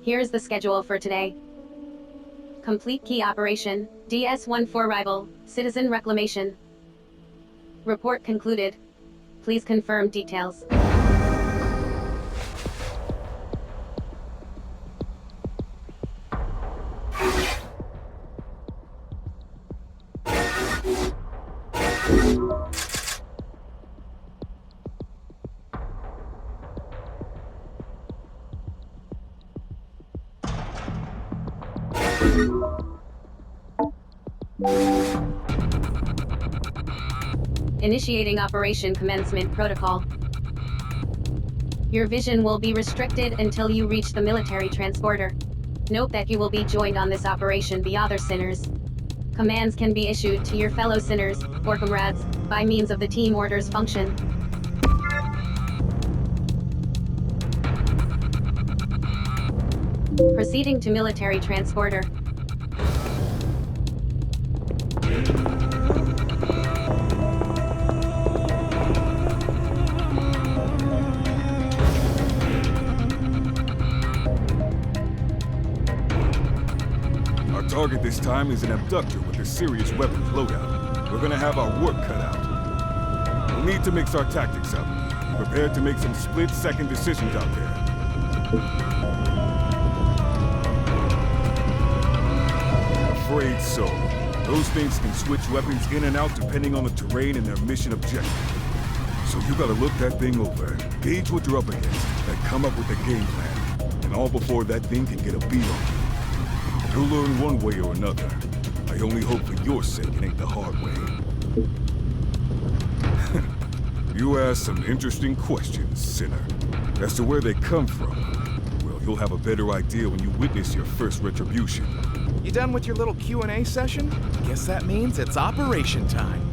Here's the schedule for today. Complete key operation, DS-14 rival, citizen reclamation. Report concluded. Please confirm details. Initiating operation commencement protocol. Your vision will be restricted until you reach the military transporter. Note that you will be joined on this operation by other sinners. Commands can be issued to your fellow sinners, or comrades, by means of the team orders function. Proceeding to military transporter. Our target this time is an abductor with a serious weapons loadout. We're gonna have our work cut out. We'll need to mix our tactics up. Be prepared to make some split-second decisions out there. Afraid so. Those things can switch weapons in and out depending on the terrain and their mission objective. So you gotta look that thing over, gauge what you're up against, and come up with a game plan. And all before that thing can get a beat on you. You'll learn one way or another. I only hope for your sake it ain't the hard way. You asked some interesting questions, Sinner. As to where they come from, well, you'll have a better idea when you witness your first retribution. You done with your little Q&A session? Guess that means it's operation time.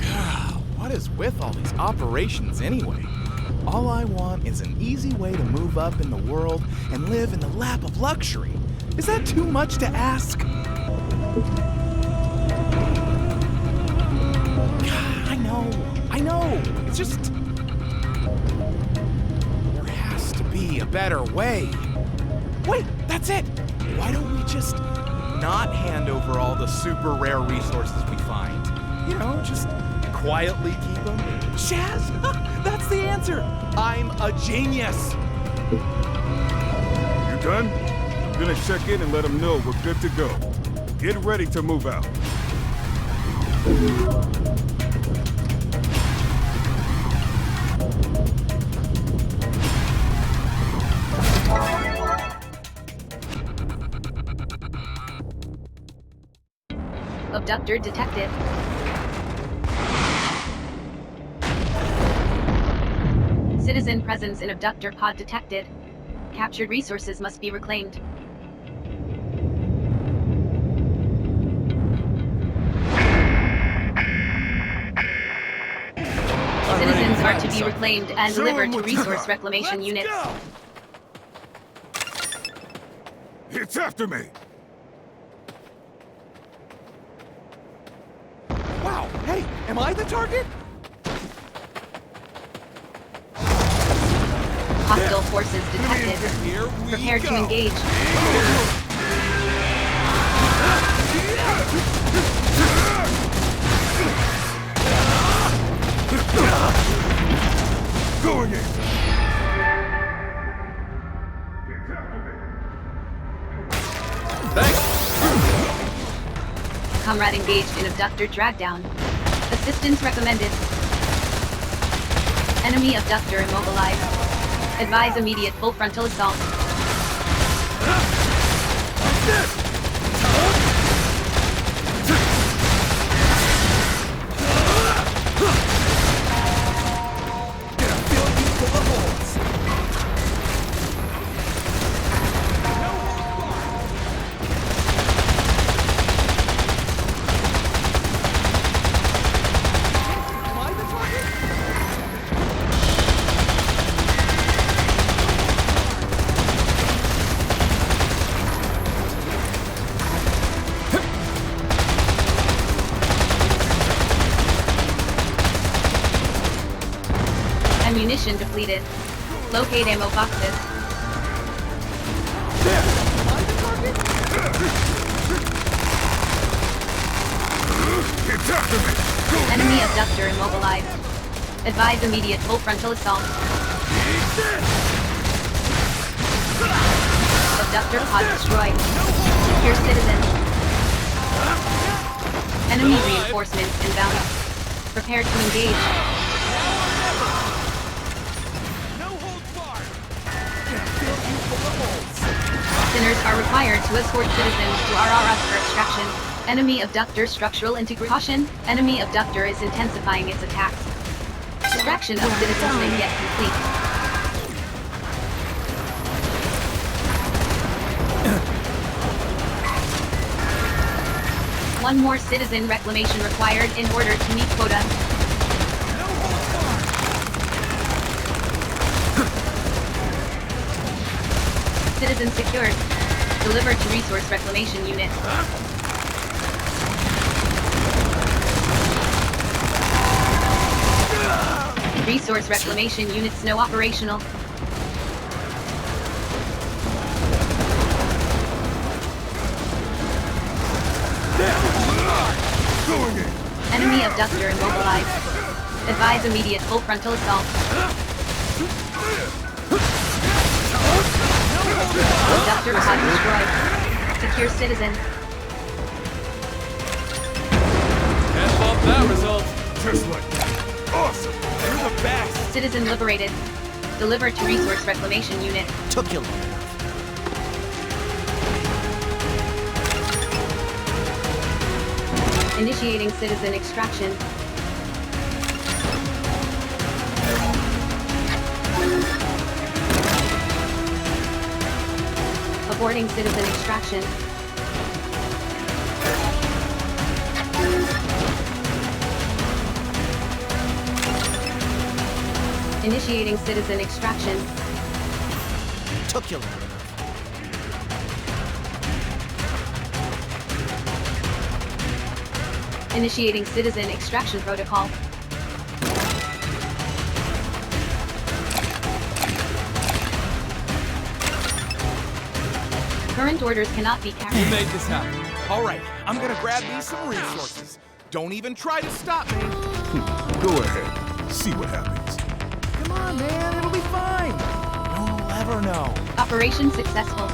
God, what is with all these operations anyway? All I want is an easy way to move up in the world and live in the lap of luxury. Is that too much to ask? God, I know. It's just... there has to be a better way. Wait, that's it. Why don't we just not hand over all the super rare resources we find? You know, just quietly keep them. Shaz, that's the answer. I'm a genius. You done? I'm gonna check in and let them know we're good to go. Get ready to move out. Abductor detected. Citizen presence in abductor pod detected. Captured resources must be reclaimed. Citizens are to be reclaimed and delivered to resource reclamation units. Go! It's after me! Wow, hey, am I the target? Hostile forces detected. Prepare to engage. Going in! Thanks. Comrade engaged in abductor dragdown. Assistance recommended. Enemy abductor immobilized. Advise immediate full frontal assault. Ammunition depleted. Locate ammo boxes. It's after me! Go! Enemy abductor immobilized. Advise immediate full frontal assault. Abductor pod destroyed. Secure citizens. Enemy reinforcements inbound. Prepare to engage. No holds barred! Sinners are required to escort citizens to RRS for extraction. Enemy abductor structural integration. Enemy abductor is intensifying its attacks. Extraction of citizens may yet complete. One more citizen reclamation required in order to meet quota. Citizen secured. Delivered to resource reclamation unit. Resource reclamation units no operational. Going in! Enemy abductor immobilized. Advise immediate full frontal assault. Abductor pod destroyed. Secure citizen. Can't bump that result. Just like that. Awesome! You're the best! Citizen liberated. Delivered to resource reclamation unit. Took you long. Initiating citizen extraction. Aborting citizen extraction. Initiating citizen extraction. Took you long. Initiating citizen extraction protocol. Current orders cannot be You carried. made this happen. Alright, I'm gonna grab me some resources. Don't even try to stop me. Go ahead. See what happens. Come on, man, it'll be fine. No one will ever know. Operation successful.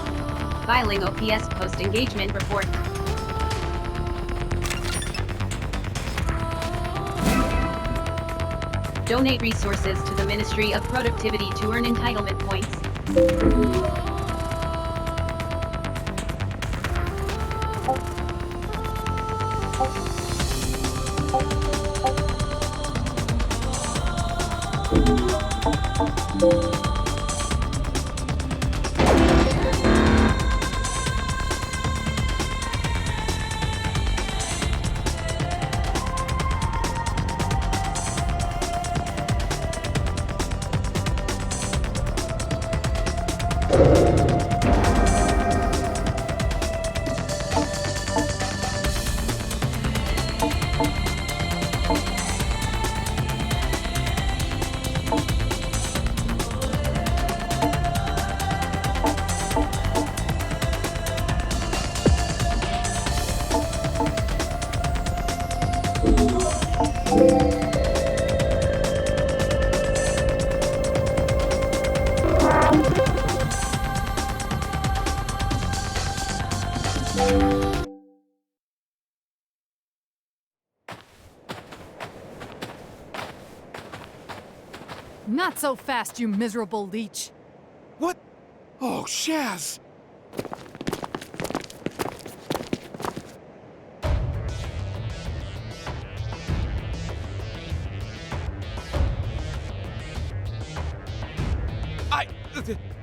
Filing OPS post-engagement report. Donate resources to the Ministry of Productivity to earn entitlement points. Not so fast, you miserable leech. What? Oh, Shaz!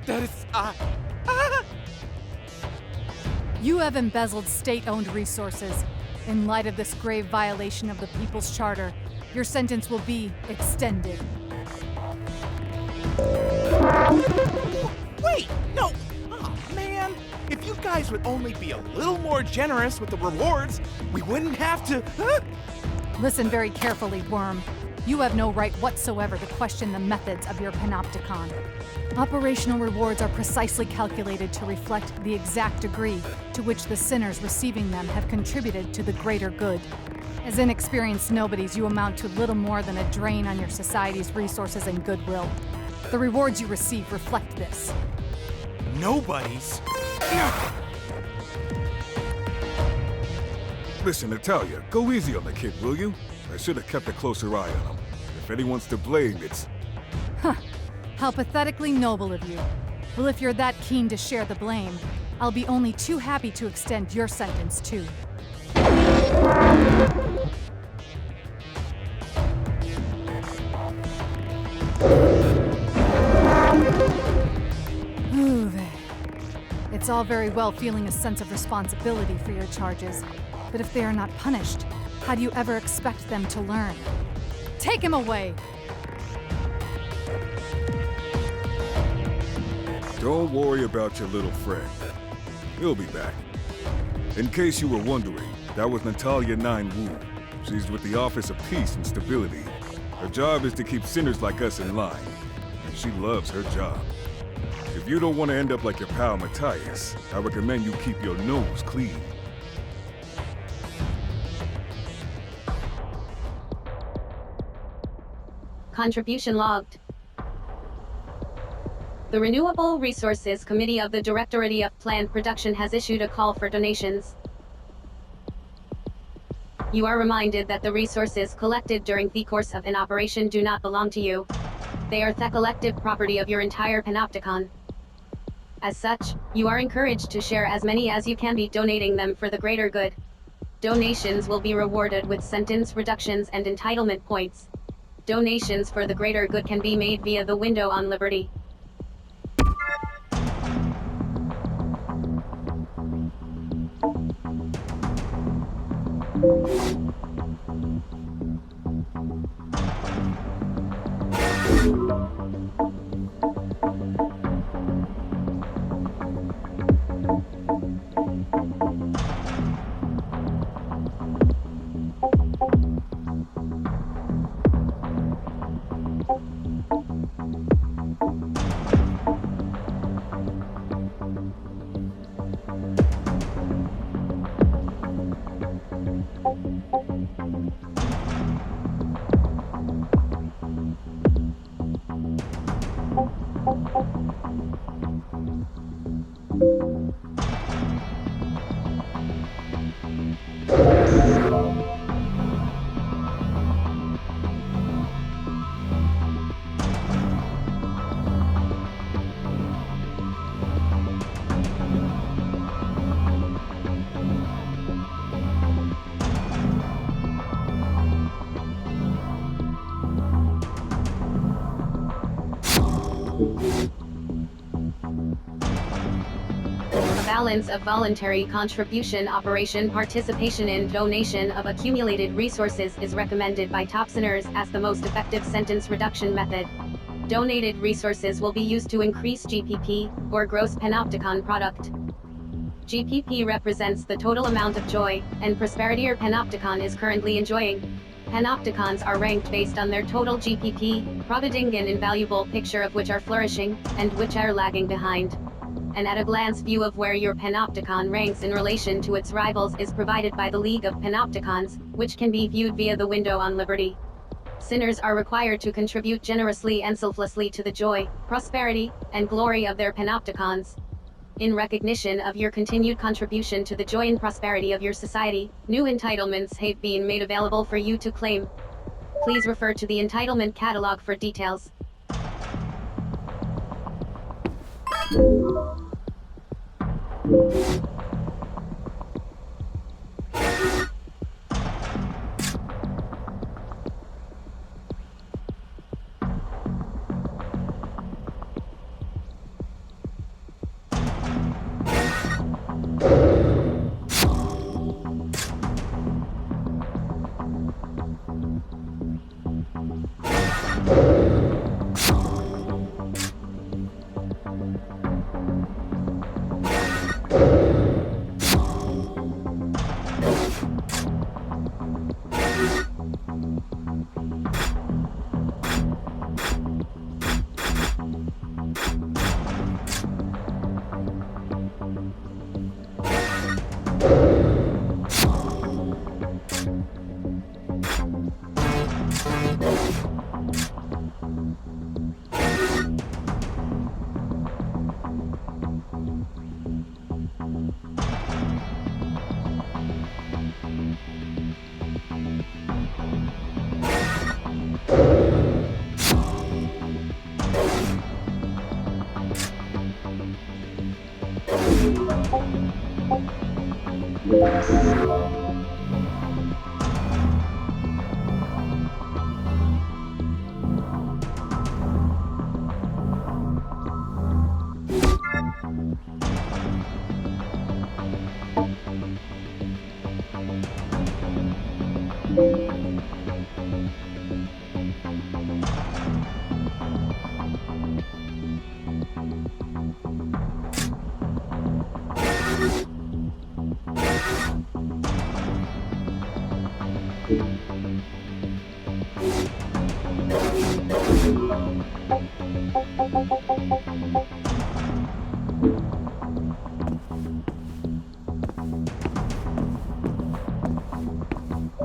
That is, You have embezzled state-owned resources. In light of this grave violation of the People's Charter, your sentence will be extended. Wait, no! Oh, man! If you guys would only be a little more generous with the rewards, we wouldn't have to. Listen very carefully, Worm. You have no right whatsoever to question the methods of your panopticon. Operational rewards are precisely calculated to reflect the exact degree to which the sinners receiving them have contributed to the greater good. As inexperienced nobodies, you amount to little more than a drain on your society's resources and goodwill. The rewards you receive reflect this. Nobodies? Listen, Natalia, go easy on the kid, will you? I should have kept a closer eye on him. If anyone's to blame, it's... How pathetically noble of you. Well, if you're that keen to share the blame, I'll be only too happy to extend your sentence too. Ooh, there. It's all very well feeling a sense of responsibility for your charges, but if they are not punished, how do you ever expect them to learn? Take him away! Don't worry about your little friend. He'll be back. In case you were wondering, that was Natalia 9 Wu. She's with the Office of Peace and Stability. Her job is to keep sinners like us in line, and she loves her job. If you don't want to end up like your pal Matthias, I recommend you keep your nose clean. Contribution logged. The Renewable Resources Committee of the Directorate of Planned Production has issued a call for donations. You are reminded that the resources collected during the course of an operation do not belong to you. They are the collective property of your entire Panopticon. As such, you are encouraged to share as many as you can, be donating them for the greater good. Donations will be rewarded with sentence reductions and entitlement points. Donations for the greater good can be made via the window on Liberty. Balance of voluntary contribution operation participation in donation of accumulated resources is recommended by top sinners as the most effective sentence reduction method. Donated resources will be used to increase GPP, or gross Panopticon product. GPP represents the total amount of joy and prosperity your Panopticon is currently enjoying. Panopticons are ranked based on their total GPP, providing an invaluable picture of which are flourishing, and which are lagging behind. An at-a-glance view of where your Panopticon ranks in relation to its rivals is provided by the League of Panopticons, which can be viewed via the window on Liberty. Sinners are required to contribute generously and selflessly to the joy, prosperity, and glory of their Panopticons. In recognition of your continued contribution to the joy and prosperity of your society, new entitlements have been made available for you to claim. Please refer to the entitlement catalog for details.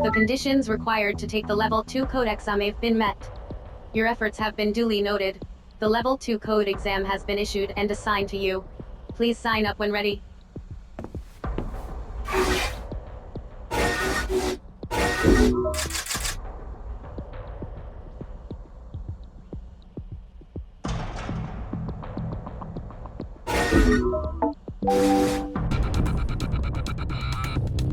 The conditions required to take the Level 2 code exam have been met. Your efforts have been duly noted. The Level 2 code exam has been issued and assigned to you. Please sign up when ready.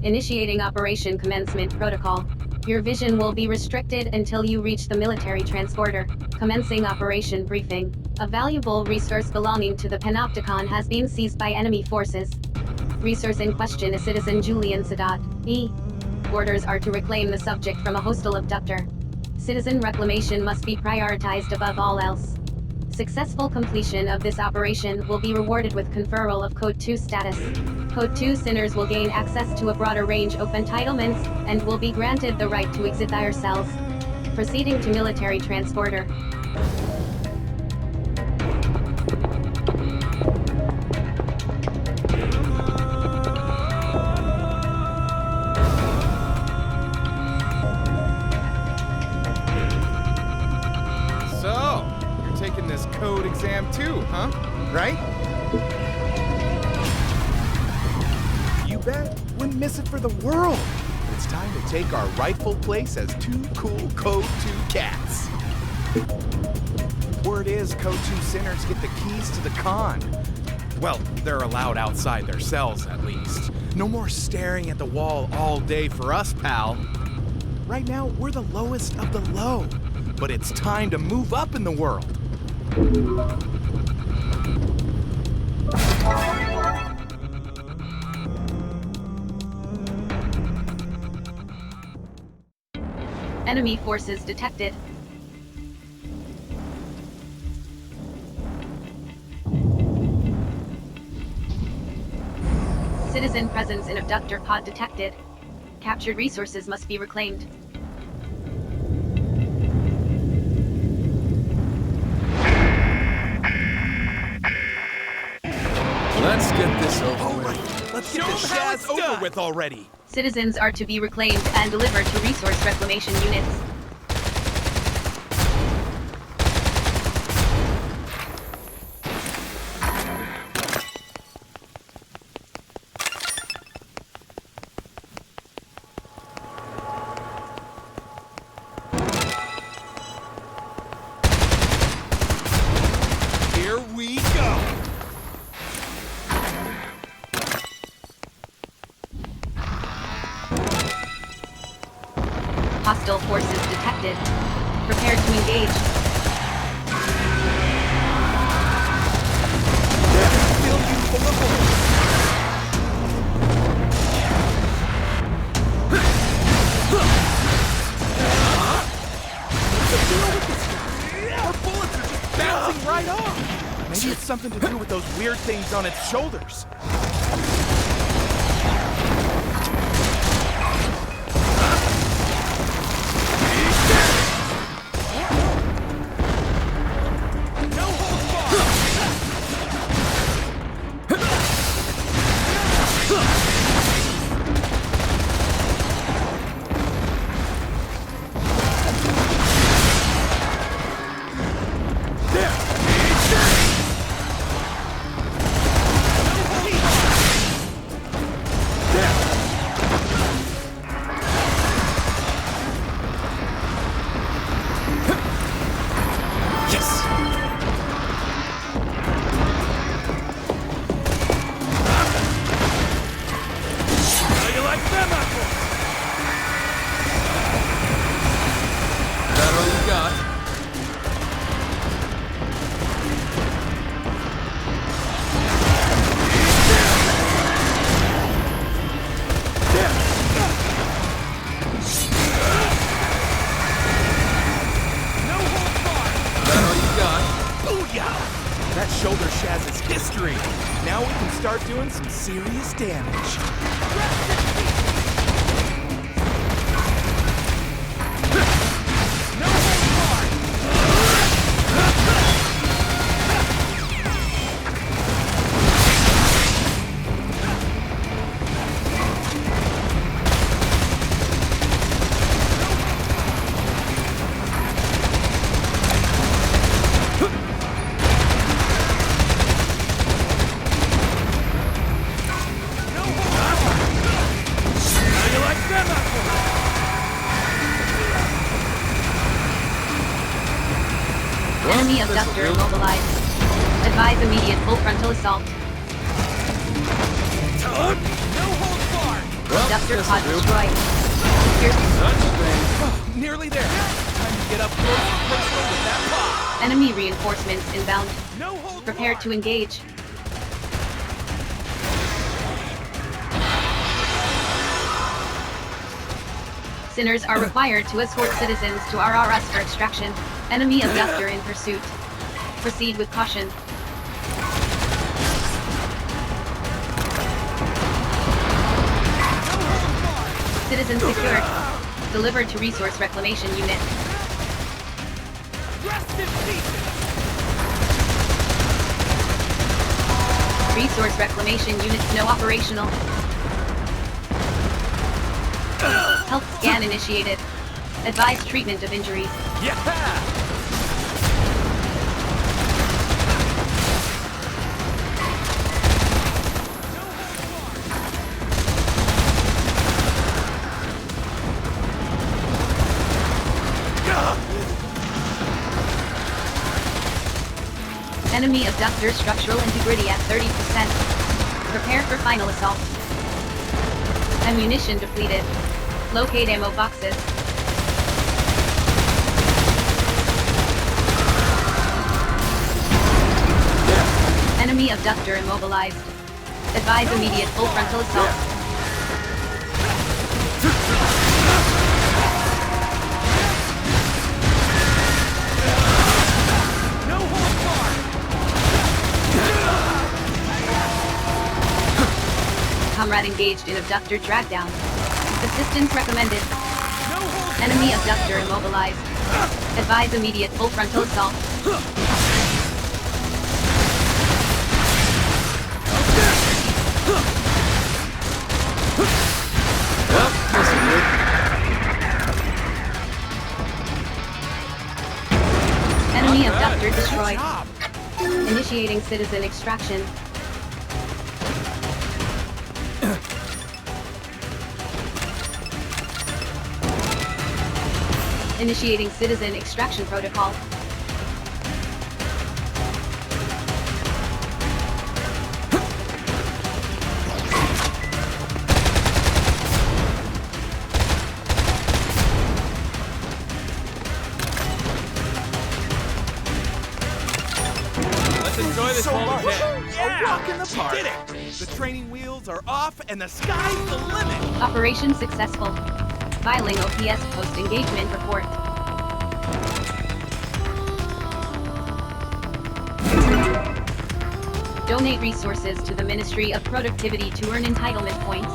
Initiating Operation Commencement Protocol. Your vision will be restricted until you reach the military transporter. Commencing Operation Briefing. A valuable resource belonging to the Panopticon has been seized by enemy forces. Resource in question is citizen Julian Sadat. Orders are to reclaim the subject from a hostile abductor. Citizen reclamation must be prioritized above all else. Successful completion of this operation will be rewarded with conferral of Code 2 status. Code 2 sinners will gain access to a broader range of entitlements and will be granted the right to exit their cells. Proceeding to military transporter. So, you're taking this code exam too, huh? Right? You bet. Wouldn't miss it for the world. It's time to take our rightful place as two cool Code 2 cats. Word is Code 2 sinners get the keys to the con. Well, they're allowed outside their cells, at least. No more staring at the wall all day for us, pal. Right now, we're the lowest of the low. But it's time to move up in the world. Enemy forces detected. Citizen presence in abductor pod detected. Captured resources must be reclaimed. Let's get this over with. Let's get this jazz over with already. Citizens are to be reclaimed and delivered to resource reclamation units. Here we go. Hostile forces detected. Prepare to engage. Fill you full of bullets. What's the deal with this guy? Our bullets are just bouncing right off. Maybe it's something to do with those weird things on its shoulders. No holds barred. Chaz's history. Now we can start doing some serious damage. No holds barred! Enemy abductor immobilized. Advise immediate full frontal assault. No holds barred! Abductor pod destroyed. Piercing. Nearly there. Time to get up close and personal with that pop. Enemy reinforcements inbound. No holds Prepare barred. to engage. Sinners are required to escort citizens to RRS for extraction. Enemy abductor in pursuit. Proceed with caution. Citizen secured. Delivered to Resource Reclamation Unit. Rest in peace. Resource Reclamation Units no operational. Health scan initiated. Advise treatment of injuries. Yeah! Enemy abductor structural integrity at 30%. Prepare for final assault. Ammunition depleted. Locate ammo boxes. Enemy abductor immobilized. Advise immediate full frontal assault. No holds barred. Comrade engaged in abductor dragdown. Assistance recommended. No holds Enemy abductor immobilized. Advise immediate full frontal assault. Enemy abductor destroyed. job. Initiating citizen extraction. Initiating citizen extraction protocol. Let's enjoy this so while we much. can. A rock in the park. Did it. The training wheels are off and the sky's the limit. Operation successful. Filing OPS post-engagement report. Donate resources to the Ministry of Productivity to earn entitlement points.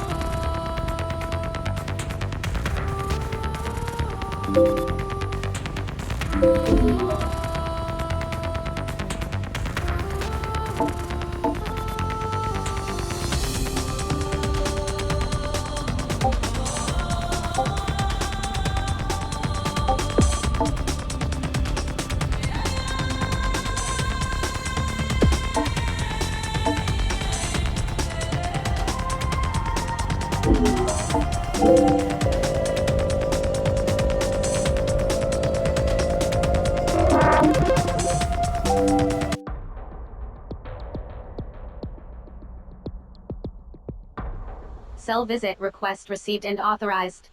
Cell visit request received and authorized.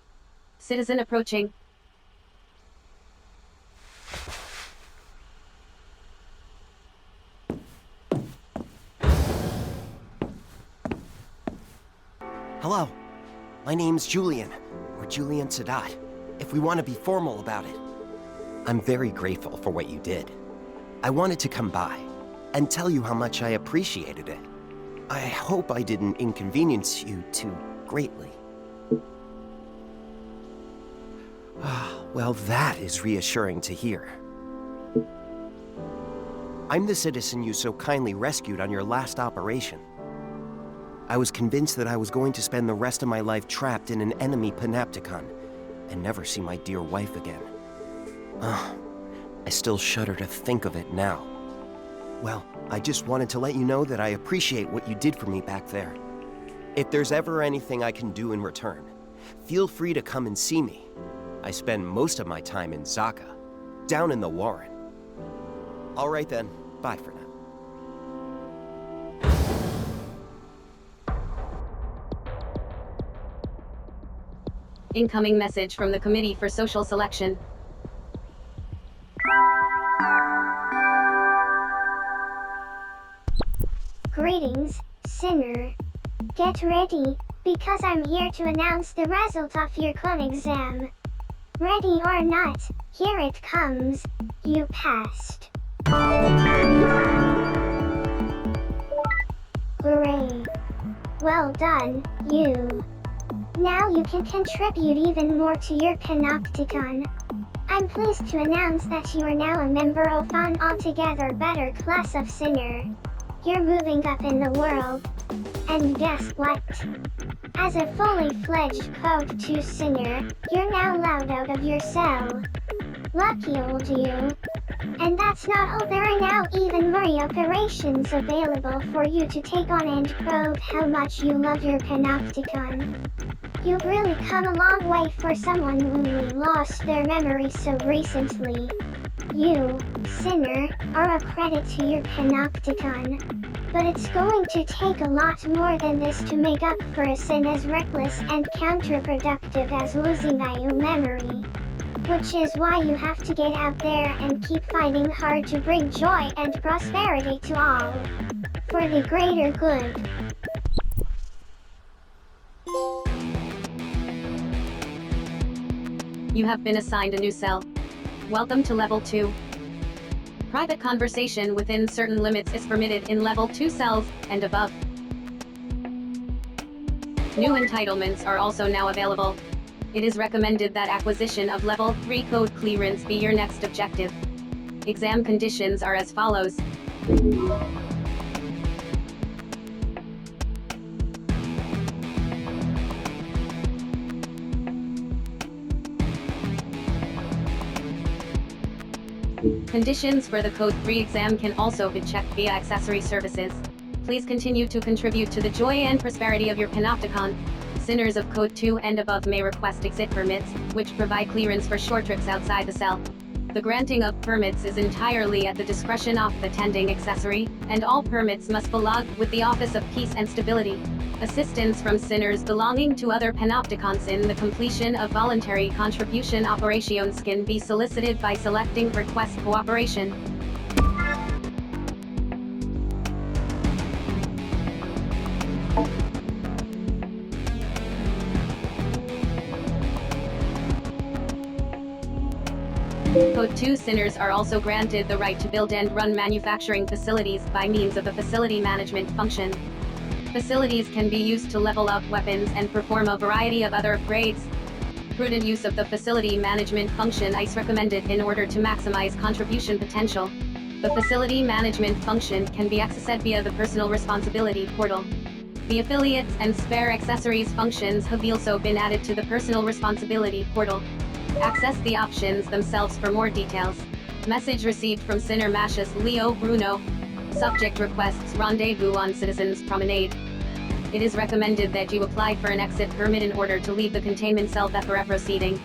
Citizen approaching. Hello. My name's Julian, or Julian Sadat, if we want to be formal about it. I'm very grateful for what you did. I wanted to come by and tell you how much I appreciated it. I hope I didn't inconvenience you too greatly. Well, that is reassuring to hear. I'm the citizen you so kindly rescued on your last operation. I was convinced that I was going to spend the rest of my life trapped in an enemy Panopticon and never see my dear wife again. I still shudder to think of it now. Well, I just wanted to let you know that I appreciate what you did for me back there. If there's ever anything I can do in return, feel free to come and see me. I spend most of my time in Zaka, down in the Warren. All right then, bye for now. Incoming message from the Committee for Social Selection. Greetings, Sinner. Get ready, because I'm here to announce the result of your clone exam. Ready or not, here it comes. You passed. Hooray. Well done, you. Now you can contribute even more to your Panopticon. I'm pleased to announce that you are now a member of an altogether better class of Sinner. You're moving up in the world. And guess what? As a fully fledged Code 2 Sinner, you're now allowed out of your cell. Lucky old you. And that's not all, there are now even more operations available for you to take on and prove how much you love your Panopticon. You've really come a long way for someone who only lost their memory so recently. You, Sinner, are a credit to your Panopticon. But it's going to take a lot more than this to make up for a sin as reckless and counterproductive as losing IU memory. Which is why you have to get out there and keep fighting hard to bring joy and prosperity to all. For the greater good. You have been assigned a new cell. Welcome to Level 2. Private conversation within certain limits is permitted in Level 2 cells and above. New entitlements are also now available. It is recommended that acquisition of Level 3 code clearance be your next objective. Exam conditions are as follows. Conditions for the Code 3 exam can also be checked via accessory services. Please continue to contribute to the joy and prosperity of your Panopticon. Sinners of Code 2 and above may request exit permits, which provide clearance for short trips outside the cell. The granting of permits is entirely at the discretion of the attending accessory, and all permits must be logged with the Office of Peace and Stability. Assistance from sinners belonging to other Panopticons in the completion of voluntary contribution operations can be solicited by selecting Request Cooperation. Code 2 sinners are also granted the right to build and run manufacturing facilities by means of the facility management function. Facilities can be used to level up weapons and perform a variety of other upgrades. Prudent use of the facility management function is recommended in order to maximize contribution potential. The facility management function can be accessed via the personal responsibility portal. The affiliates and spare accessories functions have also been added to the personal responsibility portal. Access the options themselves for more details. Message received from Sinner Mashus Leo Bruno. Subject requests rendezvous on Citizens Promenade. It is recommended that you apply for an exit permit in order to leave the containment cell before proceeding.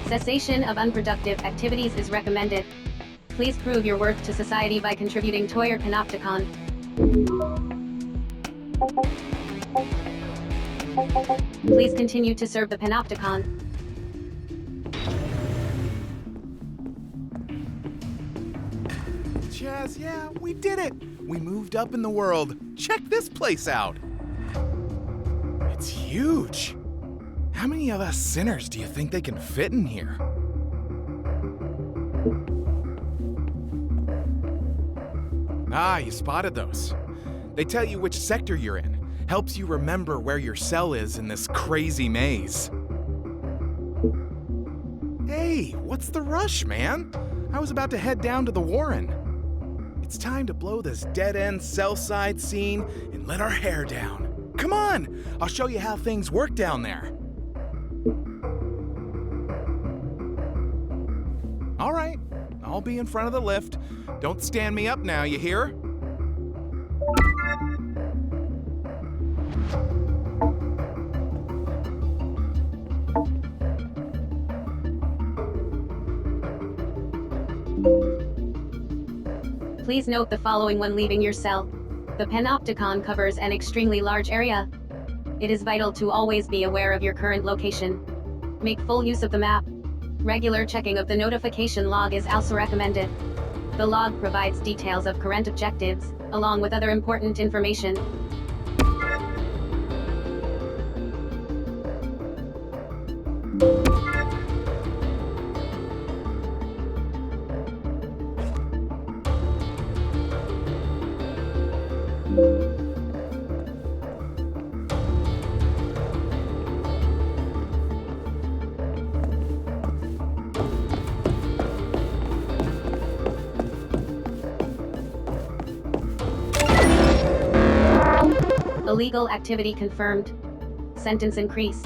Cessation of unproductive activities is recommended. Please prove your worth to society by contributing toy or panopticon. Please continue to serve the panopticon. Chaz, yeah, we did it! We moved up in the world. Check this place out! It's huge! How many of us sinners do you think they can fit in here? Ah, you spotted those. They tell you which sector you're in. Helps you remember where your cell is in this crazy maze. Hey, what's the rush, man? I was about to head down to the Warren. It's time to blow this dead-end cell side scene and let our hair down. Come on, I'll show you how things work down there. All right, I'll be in front of the lift. Don't stand me up now, you hear? Please note the following when leaving your cell. The panopticon covers an extremely large area. It is vital to always be aware of your current location. Make full use of the map. Regular checking of the notification log is also recommended. The log provides details of current objectives, along with other important information. Illegal activity confirmed. Sentence increased.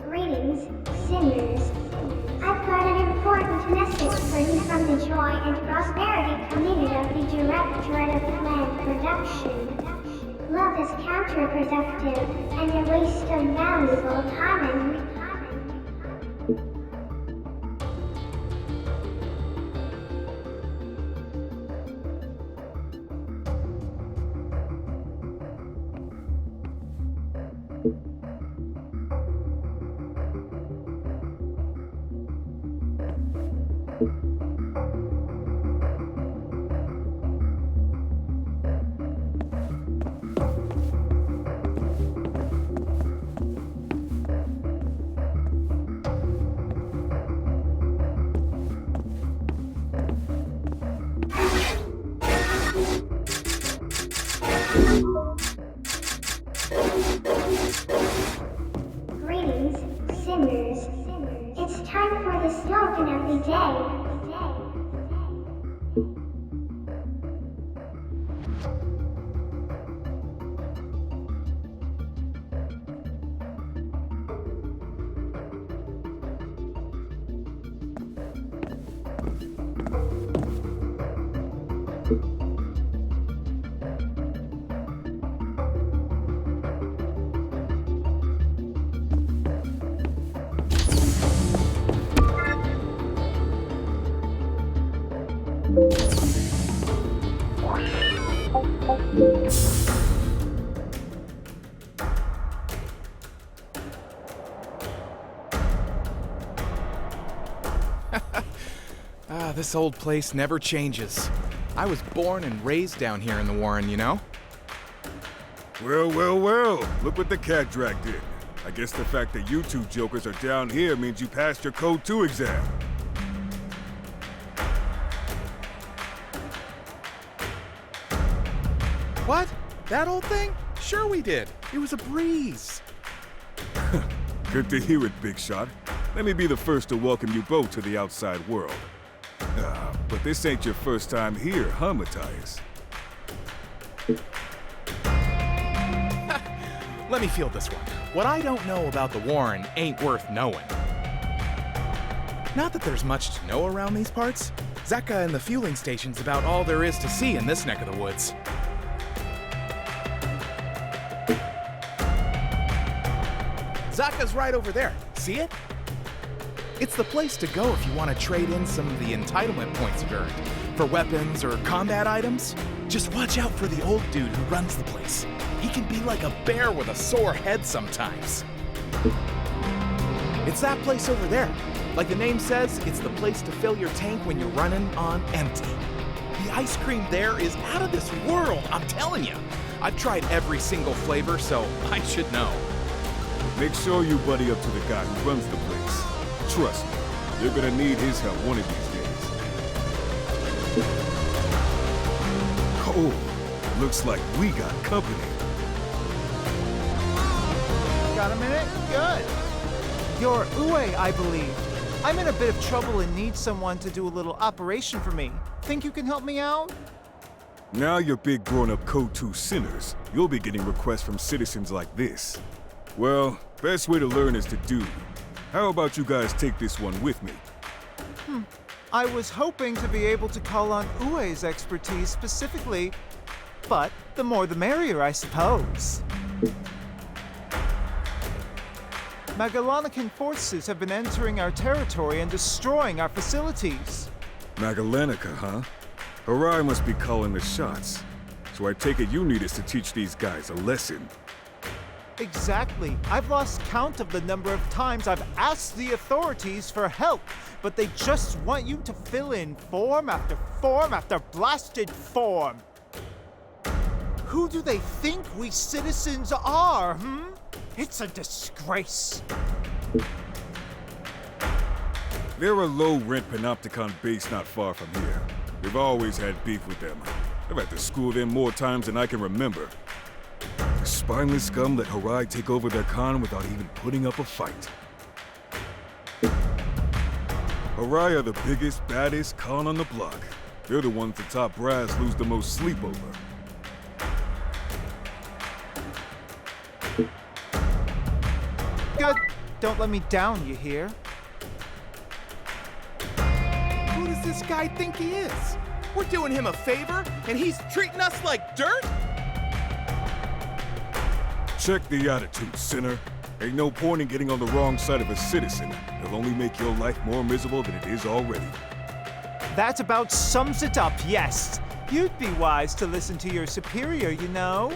Greetings, sinners. I've got an important message for you from the Joy and Prosperity Committee of the Directorate of Planned Production. Love is counterproductive and a waste of valuable time. Greetings, sinners. It's time for the slogan of the day. This old place never changes. I was born and raised down here in the Warren, you know? Well, well, well. Look what the cat dragged in. I guess the fact that you two jokers are down here means you passed your Code 2 exam. What? That old thing? Sure we did. It was a breeze. Good to hear it, Big Shot. Let me be the first to welcome you both to the outside world. But this ain't your first time here, huh, Matthias? Let me feel this one. What I don't know about the Warren ain't worth knowing. Not that there's much to know around these parts. Zeka and the fueling station's about all there is to see in this neck of the woods. Zaka's right over there. See it? It's the place to go if you want to trade in some of the entitlement points you've earned for weapons or combat items. Just watch out for the old dude who runs the place. He can be like a bear with a sore head sometimes. It's that place over there. Like the name says, it's the place to fill your tank when you're running on empty. The ice cream there is out of this world, I'm telling you. I've tried every single flavor, so I should know. Make sure you buddy up to the guy who runs the place. Trust me, you're gonna need his help one of these days. Oh, looks like we got company. Got a minute? Good. You're Uwe, I believe. I'm in a bit of trouble and need someone to do a little operation for me. Think you can help me out? Now you're big grown-up Code 2 sinners. You'll be getting requests from citizens like this. Well, best way to learn is to do. How about you guys take this one with me? I was hoping to be able to call on Uwe's expertise specifically, but the more the merrier, I suppose. Magellanican forces have been entering our territory and destroying our facilities. Magallanica, huh? Harai must be calling the shots. So I take it you need us to teach these guys a lesson. Exactly. I've lost count of the number of times I've asked the authorities for help, but they just want you to fill in form after form after blasted form. Who do they think we citizens are, It's a disgrace. They're a low-rent Panopticon base not far from here. We've always had beef with them. I've had to school them more times than I can remember. The spineless scum let Harai take over their con without even putting up a fight. Harai are the biggest, baddest con on the block. They're the ones the top brass lose the most sleep over. Good. Don't let me down, you hear? Who does this guy think he is? We're doing him a favor, and he's treating us like dirt? Check the attitude, sinner. Ain't no point in getting on the wrong side of a citizen. It'll only make your life more miserable than it is already. That about sums it up, yes. You'd be wise to listen to your superior, you know.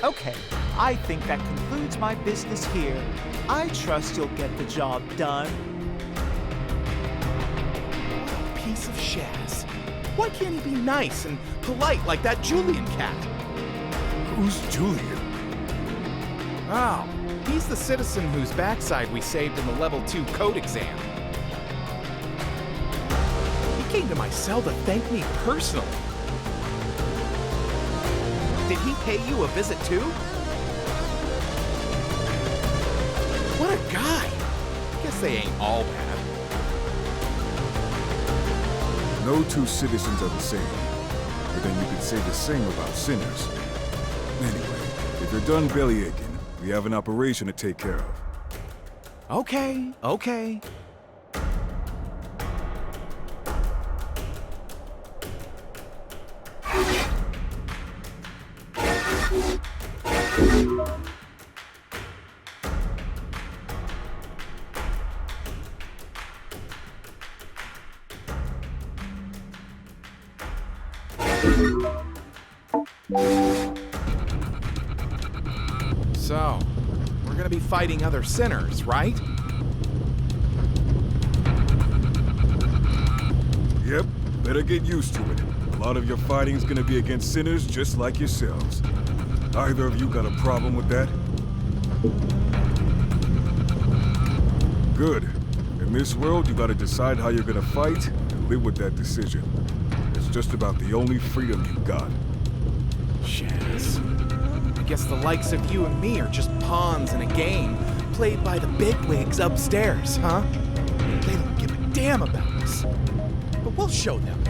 Okay, I think that concludes my business here. I trust you'll get the job done. Piece of Shaz. Why can't he be nice and polite like that Julian cat? Who's Julian? Oh, he's the citizen whose backside we saved in the level 2 code exam. He came to my cell to thank me personally. Did he pay you a visit too? What a guy! Guess they ain't all bad. No two citizens are the same. But then you could say the same about sinners. Anyway, if you're done bellyaching, we have an operation to take care of. Okay. So, we're gonna be fighting other sinners, right? Yep, better get used to it. A lot of your fighting's gonna be against sinners just like yourselves. Either of you got a problem with that? Good. In this world, you gotta decide how you're gonna fight and live with that decision. It's just about the only freedom you got. Shaz. I guess the likes of you and me are just pawns in a game played by the bigwigs upstairs, huh? They don't give a damn about us. But we'll show them.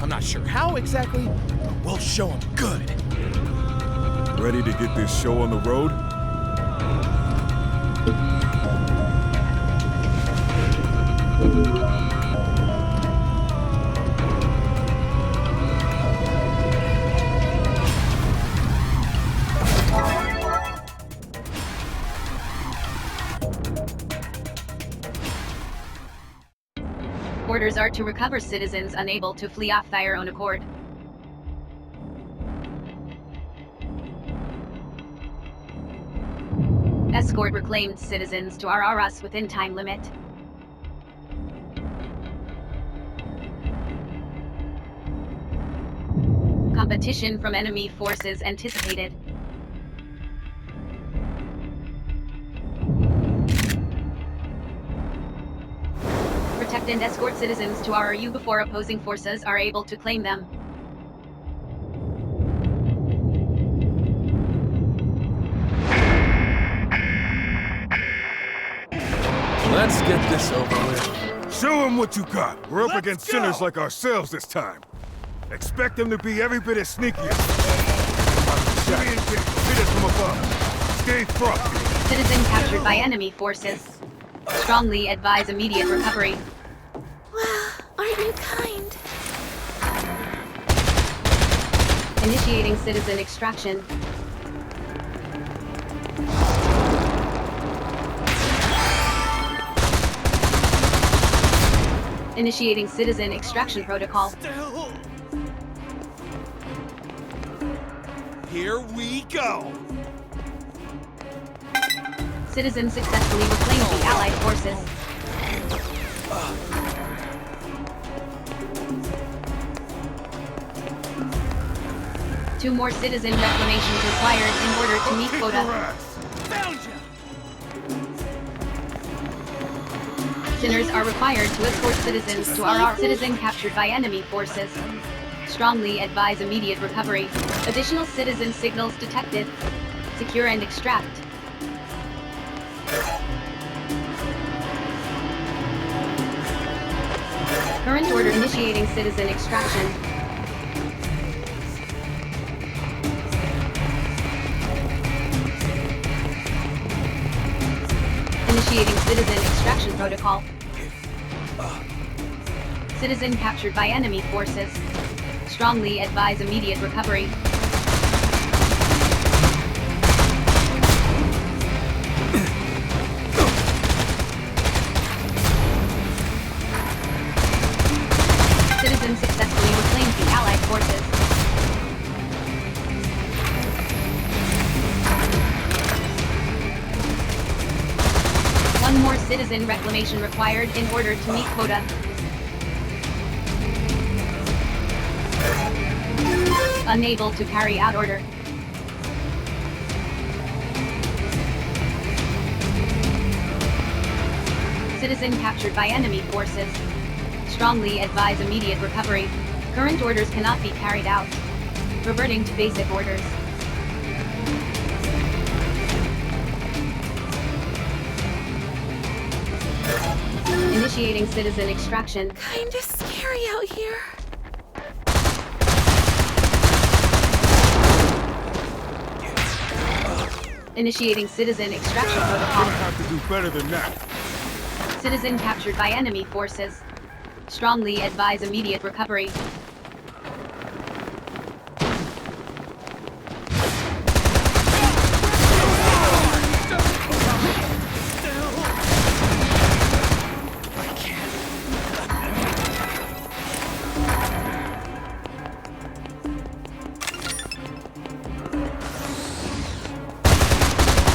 I'm not sure how exactly, but we'll show them good. Ready to get this show on the road? Orders are to recover citizens unable to flee off their own accord. Escort reclaimed citizens to RRS within time limit. Competition from enemy forces anticipated. Protect and escort citizens to RRU before opposing forces are able to claim them. Let's get this over with. Show them what you got. We're up Let's against go. sinners like ourselves this time. Expect them to be every bit as sneaky as... Jimmy and Jake, hit it from above. Stay frosty. Citizen captured by enemy forces. Strongly advise immediate recovery. Well, aren't you kind? Initiating citizen extraction. Initiating citizen extraction protocol. Still. Here we go. Citizen successfully reclaimed the Allied forces. Two more citizen reclamations required in order to meet quota. Found you. Sinners are required to escort citizens to RR. Citizen captured by enemy forces. Strongly advise immediate recovery. Additional citizen signals detected. Secure and extract. Current order initiating citizen extraction. Initiating citizen extraction protocol. Citizen captured by enemy forces. Strongly advise immediate recovery. Citizen reclamation required in order to meet quota. Unable to carry out order. Citizen captured by enemy forces. Strongly advise immediate recovery. Current orders cannot be carried out. Reverting to basic orders. Initiating citizen extraction. Kinda scary out here. Initiating citizen extraction protocol. I have to do better than that. Citizen captured by enemy forces. Strongly advise immediate recovery.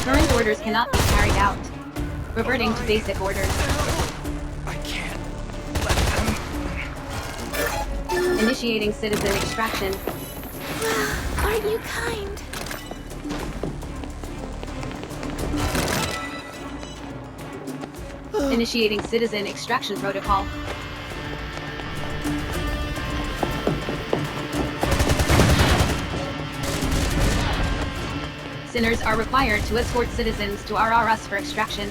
Current orders cannot be carried out. Reverting to basic orders. I can't. Initiating citizen extraction. Aren't you kind? Initiating citizen extraction protocol. Sinners are required to escort citizens to RRS for extraction.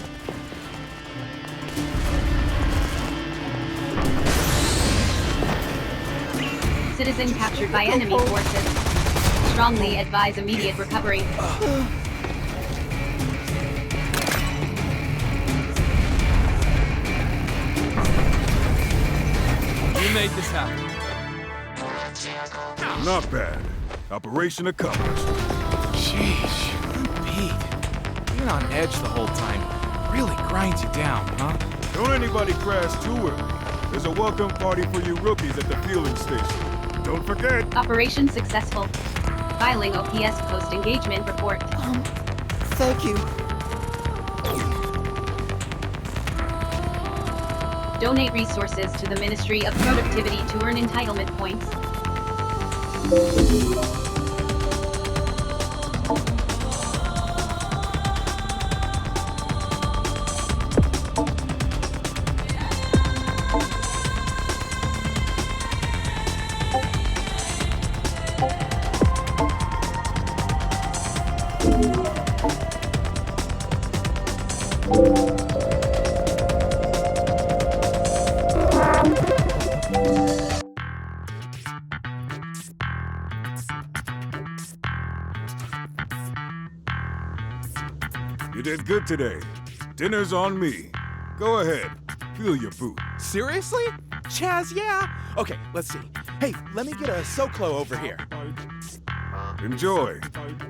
Citizen captured by enemy forces. Strongly advise immediate recovery. We made this happen. Not bad. Operation accomplished. Sheesh. Pete, being on edge the whole time really grinds you down, huh? Don't anybody crash too early. There's a welcome party for you rookies at the fueling station. Don't forget. Operation successful. Filing OPS post-engagement report. Thank you. Donate resources to the Ministry of Productivity to earn entitlement points. You did good today. Dinner's on me. Go ahead. Feel your boot. Seriously? Chaz, yeah. Okay, let's see. Hey, let me get a SoClo over here. Enjoy.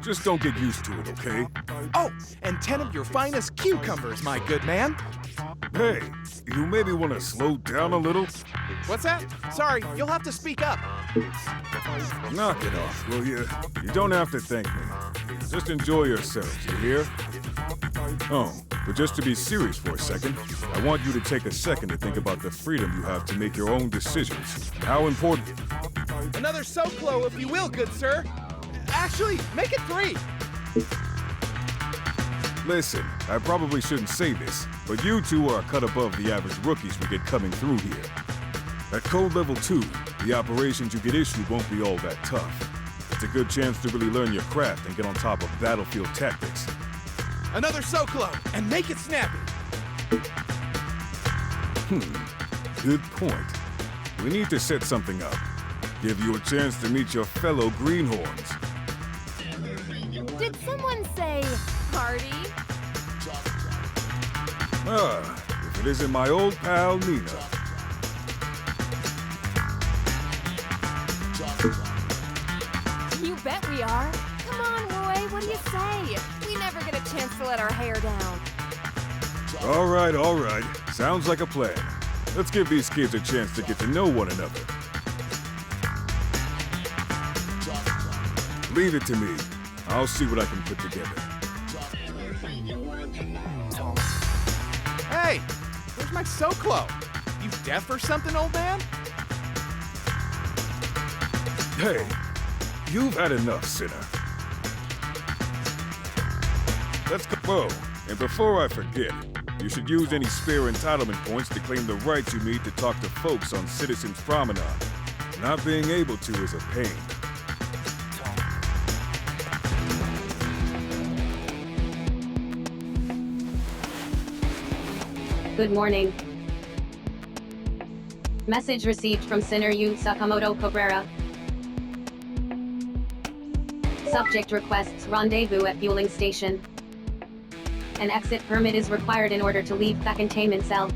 Just don't get used to it, okay? Oh, and 10 of your finest cucumbers, my good man. Hey, you maybe want to slow down a little? What's that? Sorry, you'll have to speak up. Knock it off, will you? You don't have to thank me. Just enjoy yourselves, you hear? Oh, but just to be serious for a second, I want you to take a second to think about the freedom you have to make your own decisions. And how important... Another SoClo, if you will, good sir. Actually, make it 3. Listen, I probably shouldn't say this, but you two are a cut above the average rookies we get coming through here. At Code Level 2, the operations you get issued won't be all that tough. It's a good chance to really learn your craft and get on top of battlefield tactics. Another SoClo, and make it snappy. Good point. We need to set something up. Give you a chance to meet your fellow greenhorns. Did someone say party? If it isn't my old pal, Nina. You bet we are. Come on, Roy, what do you say? We never get a chance to let our hair down. All right. Sounds like a plan. Let's give these kids a chance to get to know one another. Leave it to me. I'll see what I can put together. Hey, where's my SoClo? You deaf or something, old man? Hey, you've had enough, sinner. Let's go. Oh, and before I forget, you should use any spare entitlement points to claim the rights you need to talk to folks on Citizens Promenade. Not being able to is a pain. Good morning. Message received from Sinner Yu Sakamoto Cabrera. Subject requests rendezvous at fueling station. An exit permit is required in order to leave the containment cell.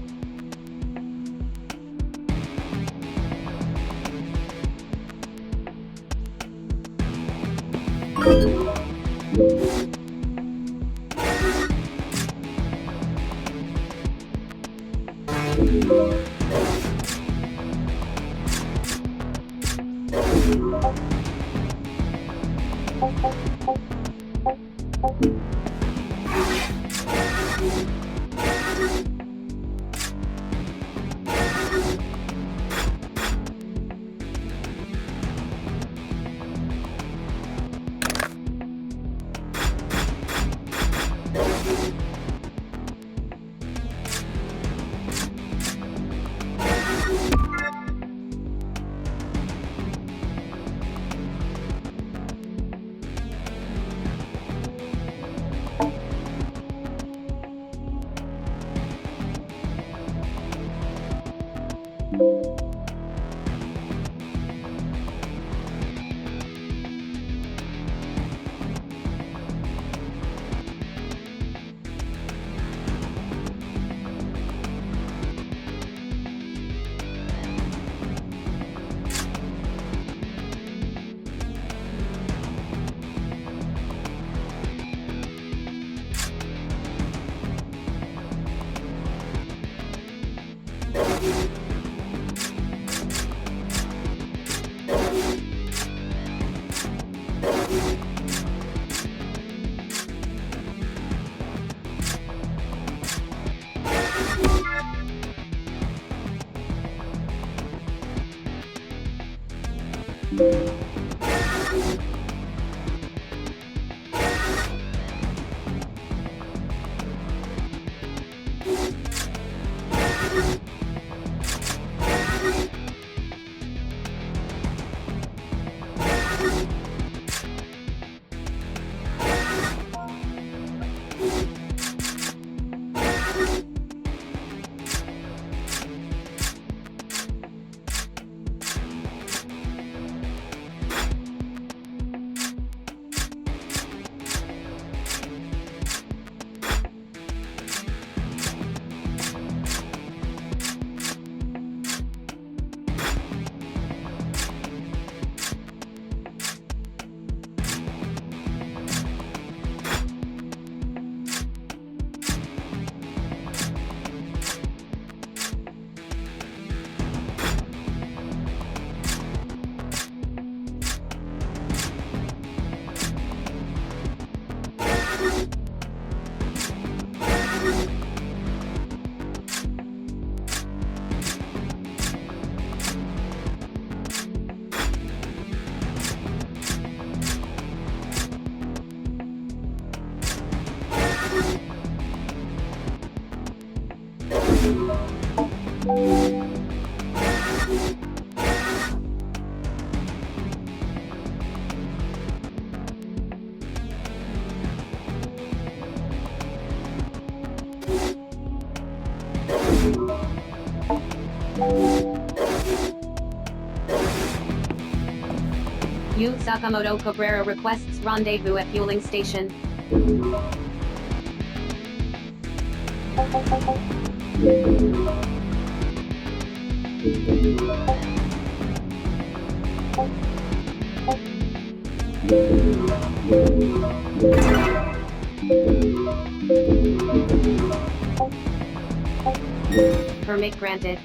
Yu Sakamoto Cabrera requests rendezvous at fueling station. Permit granted.